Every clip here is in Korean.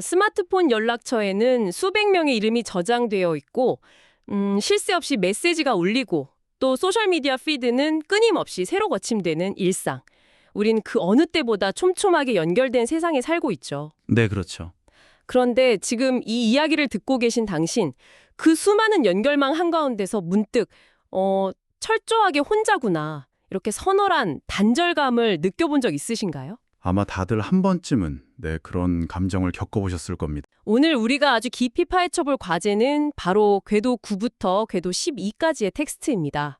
스마트폰 연락처에는 수백 명의 이름이 저장되어 있고, 쉴 새 없이 메시지가 울리고, 또 소셜미디어 피드는 끊임없이 새로 거침되는 일상. 우린 그 어느 때보다 촘촘하게 연결된 세상에 살고 있죠. 네, 그렇죠. 그런데 지금 이 이야기를 듣고 계신 당신, 그 수많은 연결망 한가운데서 문득, 철저하게 혼자구나. 이렇게 서늘한 단절감을 느껴본 적 있으신가요? 아마 다들 한 번쯤은 그런 감정을 겪어보셨을 겁니다. 오늘 우리가 아주 깊이 파헤쳐볼 과제는 바로 궤도 9부터 궤도 12까지의 텍스트입니다.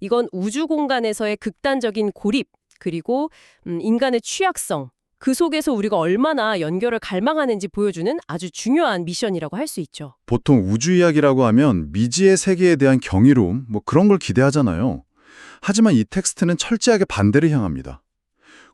이건 우주 공간에서의 극단적인 고립, 그리고 인간의 취약성, 그 속에서 우리가 얼마나 연결을 갈망하는지 보여주는 아주 중요한 미션이라고 할 수 있죠. 보통 우주 이야기라고 하면 미지의 세계에 대한 경이로움, 그런 걸 기대하잖아요. 하지만 이 텍스트는 철저하게 반대를 향합니다.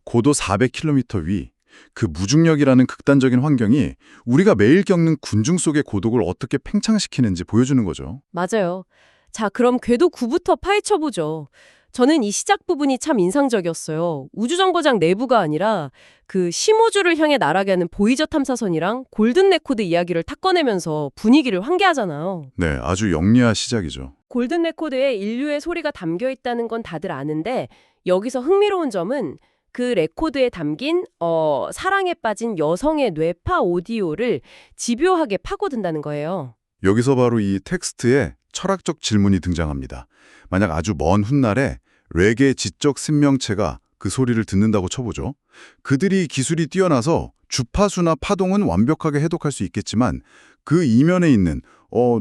고도 400km 위, 그 무중력이라는 극단적인 환경이 우리가 매일 겪는 군중 속의 고독을 어떻게 팽창시키는지 보여주는 거죠. 맞아요. 자, 그럼 궤도 9부터 파헤쳐보죠. 저는 이 시작 부분이 참 인상적이었어요. 우주정거장 내부가 아니라 그 심우주를 향해 날아가는 보이저 탐사선이랑 골든 레코드 이야기를 탁 꺼내면서 분위기를 환기하잖아요. 네, 아주 영리한 시작이죠. 골든 레코드에 인류의 소리가 담겨 있다는 건 다들 아는데 여기서 흥미로운 점은 그 레코드에 담긴 사랑에 빠진 여성의 뇌파 오디오를 집요하게 파고든다는 거예요. 여기서 바로 이 텍스트에 철학적 질문이 등장합니다. 만약 아주 먼 훗날에 레게의 지적 생명체가 그 소리를 듣는다고 쳐보죠. 그들이 기술이 뛰어나서 주파수나 파동은 완벽하게 해독할 수 있겠지만 그 이면에 있는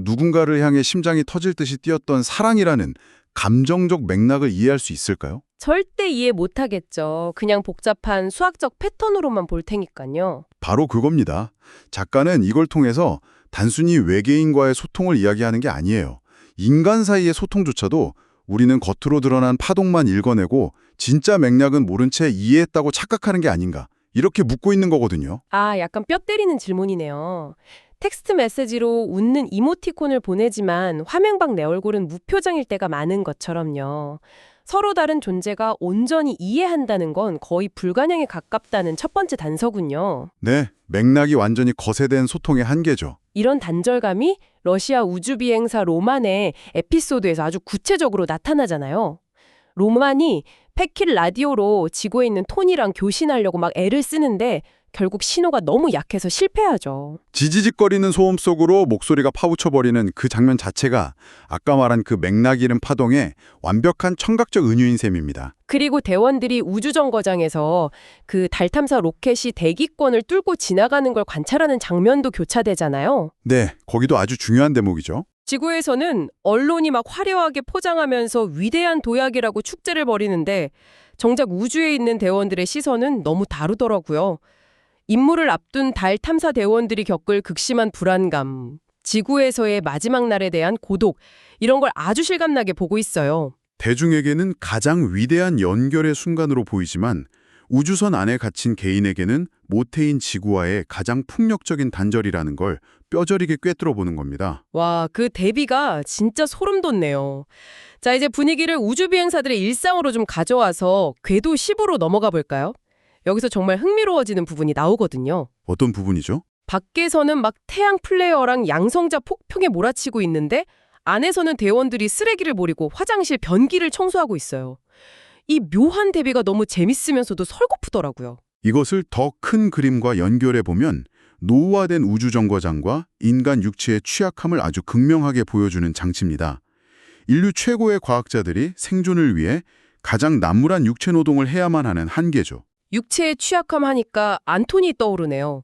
누군가를 향해 심장이 터질 듯이 뛰었던 사랑이라는 감정적 맥락을 이해할 수 있을까요? 절대 이해 못하겠죠. 그냥 복잡한 수학적 패턴으로만 볼 테니까요. 바로 그겁니다. 작가는 이걸 통해서 단순히 외계인과의 소통을 이야기하는 게 아니에요. 인간 사이의 소통조차도 우리는 겉으로 드러난 파동만 읽어내고 진짜 맥락은 모른 채 이해했다고 착각하는 게 아닌가. 이렇게 묻고 있는 거거든요. 아, 약간 뼈 때리는 질문이네요. 텍스트 메시지로 웃는 이모티콘을 보내지만 화면 밖 내 얼굴은 무표정일 때가 많은 것처럼요. 서로 다른 존재가 온전히 이해한다는 건 거의 불가능에 가깝다는 첫 번째 단서군요. 네, 맥락이 완전히 거세된 소통의 한계죠. 이런 단절감이 러시아 우주비행사 로만의 에피소드에서 아주 구체적으로 나타나잖아요. 로만이 패킷 라디오로 지구에 있는 톤이랑 교신하려고 막 애를 쓰는데 결국 신호가 너무 약해서 실패하죠. 지지직거리는 소음 속으로 목소리가 파묻혀버리는 그 장면 자체가 아까 말한 그 맥락 잃은 파동의 완벽한 청각적 은유인 셈입니다. 그리고 대원들이 우주정거장에서 그 달 탐사 로켓이 대기권을 뚫고 지나가는 걸 관찰하는 장면도 교차되잖아요. 네, 거기도 아주 중요한 대목이죠. 지구에서는 언론이 막 화려하게 포장하면서 위대한 도약이라고 축제를 벌이는데 정작 우주에 있는 대원들의 시선은 너무 다르더라고요. 임무를 앞둔 달 탐사 대원들이 겪을 극심한 불안감, 지구에서의 마지막 날에 대한 고독, 이런 걸 아주 실감나게 보고 있어요. 대중에게는 가장 위대한 연결의 순간으로 보이지만 우주선 안에 갇힌 개인에게는 모태인 지구와의 가장 폭력적인 단절이라는 걸 뼈저리게 꿰뚫어 보는 겁니다. 와, 그 대비가 진짜 소름 돋네요. 자, 이제 분위기를 우주비행사들의 일상으로 좀 가져와서 궤도 10으로 넘어가 볼까요? 여기서 정말 흥미로워지는 부분이 나오거든요. 어떤 부분이죠? 밖에서는 막 태양 플레이어랑 양성자 폭풍에 몰아치고 있는데 안에서는 대원들이 쓰레기를 버리고 화장실 변기를 청소하고 있어요. 이 묘한 대비가 너무 재밌으면서도 설고프더라고요. 이것을 더 큰 그림과 연결해 보면 노후화된 우주정거장과 인간 육체의 취약함을 아주 극명하게 보여주는 장치입니다. 인류 최고의 과학자들이 생존을 위해 가장 남물한 육체 노동을 해야만 하는 한계죠. 육체의 취약함 하니까 안토니 떠오르네요.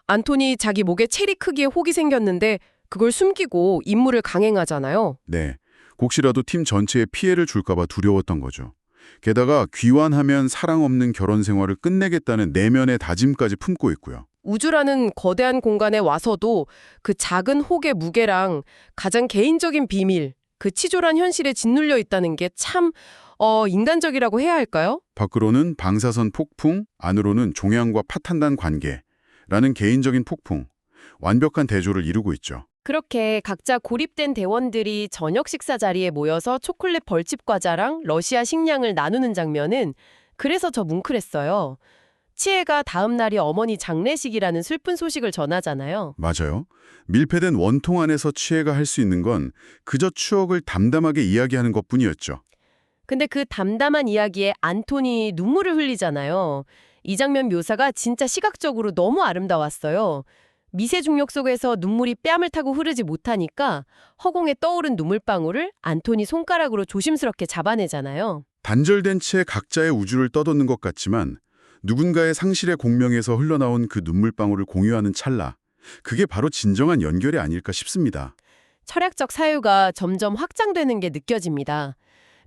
안토니 자기 목에 체리 크기의 혹이 생겼는데 그걸 숨기고 임무를 강행하잖아요. 네, 혹시라도 팀 전체에 피해를 줄까봐 두려웠던 거죠. 게다가 귀환하면 사랑 없는 결혼 생활을 끝내겠다는 내면의 다짐까지 품고 있고요. 우주라는 거대한 공간에 와서도 그 작은 혹의 무게랑 가장 개인적인 비밀, 그 치졸한 현실에 짓눌려 있다는 게 참 인간적이라고 해야 할까요? 밖으로는 방사선 폭풍, 안으로는 종양과 파탄단 관계라는 개인적인 폭풍, 완벽한 대조를 이루고 있죠. 그렇게 각자 고립된 대원들이 저녁 식사 자리에 모여서 초콜릿 벌집 과자랑 러시아 식량을 나누는 장면은 그래서 저 뭉클했어요. 치에가 다음 날이 어머니 장례식이라는 슬픈 소식을 전하잖아요. 맞아요. 밀폐된 원통 안에서 치해가 할 수 있는 건 그저 추억을 담담하게 이야기하는 것뿐이었죠. 근데 그 담담한 이야기에 안톤이 눈물을 흘리잖아요. 이 장면 묘사가 진짜 시각적으로 너무 아름다웠어요. 미세 중력 속에서 눈물이 뺨을 타고 흐르지 못하니까 허공에 떠오른 눈물방울을 안톤이 손가락으로 조심스럽게 잡아내잖아요. 단절된 채 각자의 우주를 떠도는 것 같지만 누군가의 상실의 공명에서 흘러나온 그 눈물방울을 공유하는 찰나, 그게 바로 진정한 연결이 아닐까 싶습니다. 철학적 사유가 점점 확장되는 게 느껴집니다.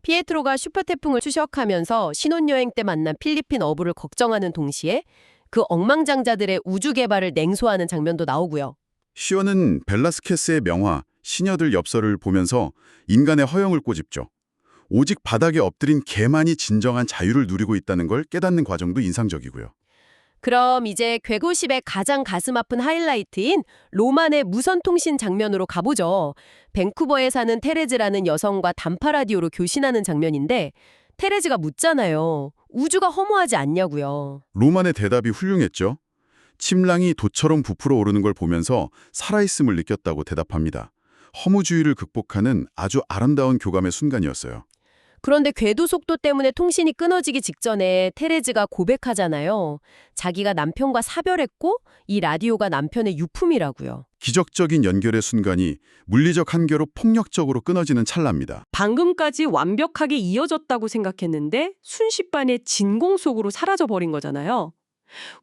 피에트로가 슈퍼태풍을 추적하면서 신혼여행 때 만난 필리핀 어부를 걱정하는 동시에 그 억망장자들의 우주 개발을 냉소하는 장면도 나오고요. 시어는 벨라스케스의 명화 시녀들 엽서를 보면서 인간의 허영을 꼬집죠. 오직 바닥에 엎드린 개만이 진정한 자유를 누리고 있다는 걸 깨닫는 과정도 인상적이고요. 그럼 이제 괴고십의 가장 가슴 아픈 하이라이트인 로만의 무선통신 장면으로 가보죠. 밴쿠버에 사는 테레즈라는 여성과 단파 라디오로 교신하는 장면인데 테레즈가 묻잖아요. 우주가 허무하지 않냐고요. 로만의 대답이 훌륭했죠. 침랑이 돛처럼 부풀어 오르는 걸 보면서 살아있음을 느꼈다고 대답합니다. 허무주의를 극복하는 아주 아름다운 교감의 순간이었어요. 그런데 궤도 속도 때문에 통신이 끊어지기 직전에 테레즈가 고백하잖아요. 자기가 남편과 사별했고 이 라디오가 남편의 유품이라고요. 기적적인 연결의 순간이 물리적 한계로 폭력적으로 끊어지는 찰나입니다. 방금까지 완벽하게 이어졌다고 생각했는데 순식간에 진공 속으로 사라져버린 거잖아요.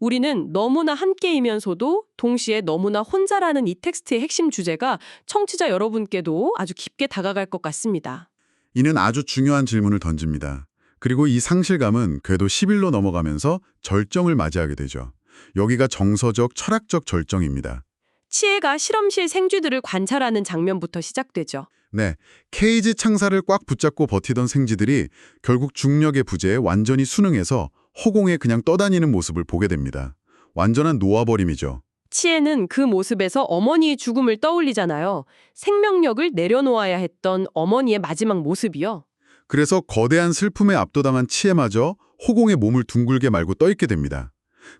우리는 너무나 함께이면서도 동시에 너무나 혼자라는 이 텍스트의 핵심 주제가 청취자 여러분께도 아주 깊게 다가갈 것 같습니다. 이는 아주 중요한 질문을 던집니다. 그리고 이 상실감은 궤도 10일로 넘어가면서 절정을 맞이하게 되죠. 여기가 정서적, 철학적 절정입니다. 치에가 실험실 생쥐들을 관찰하는 장면부터 시작되죠. 네, 케이지 창살을 꽉 붙잡고 버티던 생쥐들이 결국 중력의 부재에 완전히 순응해서 허공에 그냥 떠다니는 모습을 보게 됩니다. 완전한 놓아버림이죠. 치에는 그 모습에서 어머니의 죽음을 떠올리잖아요. 생명력을 내려놓아야 했던 어머니의 마지막 모습이요. 그래서 거대한 슬픔에 압도당한 치에마저 허공에 몸을 둥글게 말고 떠있게 됩니다.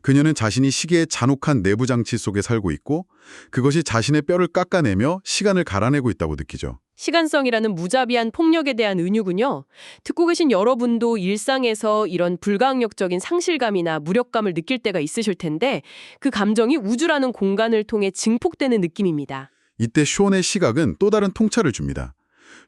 그녀는 자신이 시계의 잔혹한 내부 장치 속에 살고 있고 그것이 자신의 뼈를 깎아내며 시간을 갈아내고 있다고 느끼죠. 시간성이라는 무자비한 폭력에 대한 은유군요. 듣고 계신 여러분도 일상에서 이런 불가항력적인 상실감이나 무력감을 느낄 때가 있으실 텐데 그 감정이 우주라는 공간을 통해 증폭되는 느낌입니다. 이때 쇼의 시각은 또 다른 통찰을 줍니다.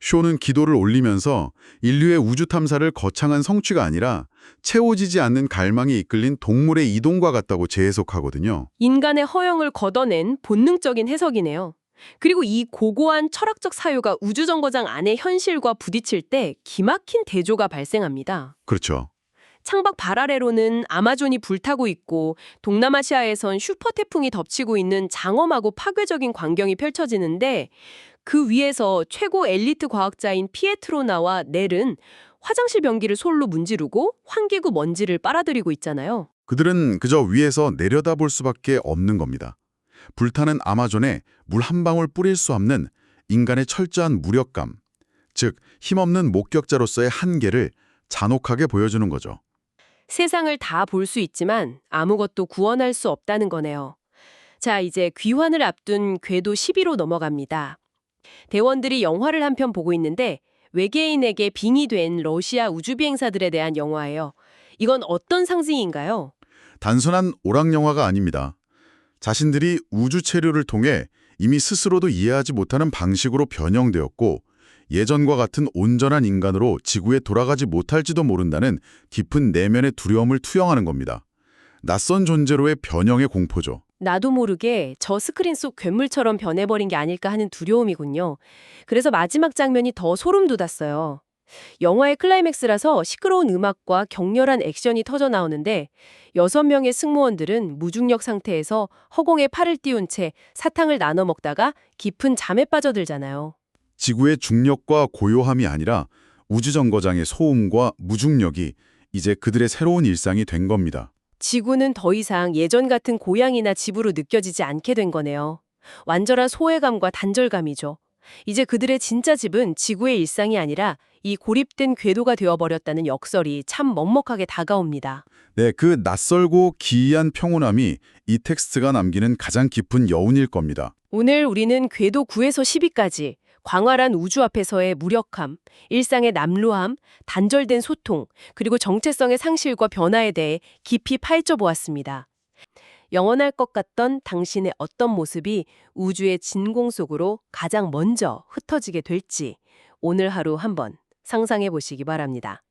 쇼는 기도를 올리면서 인류의 우주 탐사를 거창한 성취가 아니라 채워지지 않는 갈망이 이끌린 동물의 이동과 같다고 재해석하거든요. 인간의 허영을 걷어낸 본능적인 해석이네요. 그리고 이 고고한 철학적 사유가 우주정거장 안의 현실과 부딪힐 때 기막힌 대조가 발생합니다. 그렇죠. 창밖 발 아래로는 아마존이 불타고 있고 동남아시아에선 슈퍼태풍이 덮치고 있는 장엄하고 파괴적인 광경이 펼쳐지는데 그 위에서 최고 엘리트 과학자인 피에트로나와 넬은 화장실 변기를 솔로 문지르고 환기구 먼지를 빨아들이고 있잖아요. 그들은 그저 위에서 내려다볼 수밖에 없는 겁니다. 불타는 아마존에 물 한 방울 뿌릴 수 없는 인간의 철저한 무력감, 즉 힘없는 목격자로서의 한계를 잔혹하게 보여주는 거죠. 세상을 다 볼 수 있지만 아무것도 구원할 수 없다는 거네요. 자, 이제 귀환을 앞둔 궤도 12로 넘어갑니다. 대원들이 영화를 한 편 보고 있는데 외계인에게 빙의된 러시아 우주비행사들에 대한 영화예요. 이건 어떤 상징인가요? 단순한 오락영화가 아닙니다. 자신들이 우주 체류를 통해 이미 스스로도 이해하지 못하는 방식으로 변형되었고 예전과 같은 온전한 인간으로 지구에 돌아가지 못할지도 모른다는 깊은 내면의 두려움을 투영하는 겁니다. 낯선 존재로의 변형의 공포죠. 나도 모르게 저 스크린 속 괴물처럼 변해버린 게 아닐까 하는 두려움이군요. 그래서 마지막 장면이 더 소름 돋았어요. 영화의 클라이맥스라서 시끄러운 음악과 격렬한 액션이 터져 나오는데 6명의 승무원들은 무중력 상태에서 허공에 팔을 띄운 채 사탕을 나눠 먹다가 깊은 잠에 빠져들잖아요. 지구의 중력과 고요함이 아니라 우주정거장의 소음과 무중력이 이제 그들의 새로운 일상이 된 겁니다. 지구는 더 이상 예전 같은 고향이나 집으로 느껴지지 않게 된 거네요. 완전한 소외감과 단절감이죠. 이제 그들의 진짜 집은 지구의 일상이 아니라 이 고립된 궤도가 되어버렸다는 역설이 참 먹먹하게 다가옵니다. 네, 그 낯설고 기이한 평온함이 이 텍스트가 남기는 가장 깊은 여운일 겁니다. 오늘 우리는 궤도 9에서 10위까지 광활한 우주 앞에서의 무력함, 일상의 남루함, 단절된 소통, 그리고 정체성의 상실과 변화에 대해 깊이 파헤쳐 보았습니다. 영원할 것 같던 당신의 어떤 모습이 우주의 진공 속으로 가장 먼저 흩어지게 될지 오늘 하루 한번 상상해 보시기 바랍니다.